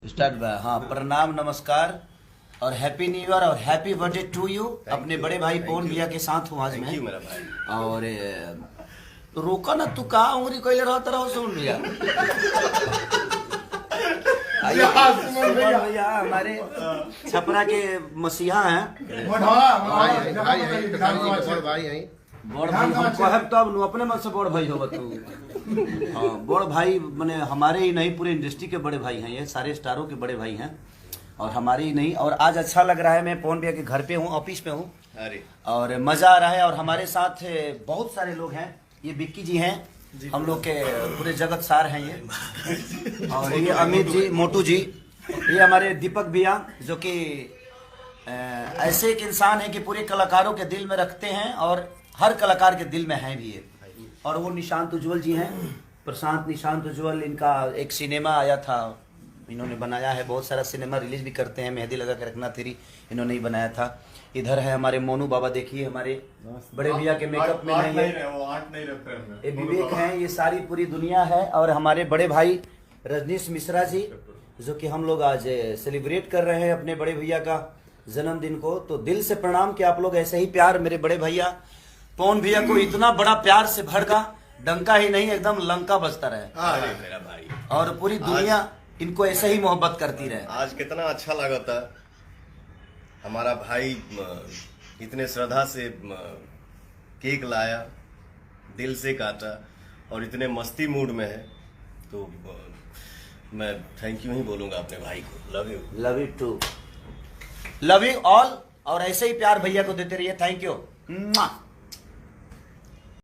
Start. हाँ, प्रणाम, नमस्कार और हैप्पी न्यू ईयर और हैप्पी बर्थडे टू यू। अपने बड़े भाई पवन भैया के साथ हूँ आज मैं। मेरा भाई। और रोका ना, तू कहाँ उंगली कोई रहता रहो सुन भैया। सुमन भैया हमारे छपरा के मसीहा हैं। बड़ भाई हमको है तब नु अपने मन से बड़ भाई होगा तू। हाँ, बड़ भाई मैंने हमारे ही नहीं पूरे इंडस्ट्री के बड़े भाई हैं, ये सारे स्टारों के बड़े भाई हैं और हमारे ही नहीं। और आज अच्छा लग रहा है, मैं पवन भैया के घर पे हूँ, ऑफिस पे हूँ और मजा आ रहा है। और हमारे साथ बहुत सारे लोग हैं। ये बिक्की जी हैं, हम लोग के पूरे जगत सार हैं ये। और ये अमित जी, मोटू जी, ये हमारे दीपक भैया जो कि ऐसे एक इंसान है कि पूरे कलाकारों के दिल में रखते हैं और हर कलाकार के दिल में हैं भी ये। और वो निशांत उज्ज्वल जी हैं, प्रशांत निशांत उज्ज्वल। इनका एक सिनेमा आया था, इन्होंने बनाया है। बहुत सारा सिनेमा रिलीज भी करते हैं। मेहंदी लगा के रखना तेरी इन्होंने ही बनाया था। इधर है हमारे मोनू बाबा, देखिए हमारे बड़े भैया के मेकअप में नहीं है, ये विवेक हैं, ये सारी पूरी दुनिया है। और हमारे बड़े भाई रजनीश मिश्रा जी जो कि हम लोग आज सेलिब्रेट कर रहे हैं अपने बड़े भैया का जन्मदिन को। तो दिल से प्रणाम कि आप लोग ऐसे ही प्यार मेरे बड़े भैया पवन भैया को इतना बड़ा प्यार से भड़का, डंका ही नहीं एकदम लंका बजता रहे मेरा भाई। और पूरी दुनिया इनको ऐसे ही मोहब्बत करती रहे। आज कितना अच्छा लगा था, हमारा भाई इतने श्रद्धा से केक लाया, दिल से काटा और इतने मस्ती मूड में है। तो मैं थैंक यू ही बोलूंगा अपने भाई को। Love you, love you too, love you all. और ऐसे ही प्यार भैया को देते रहिए। Thank you.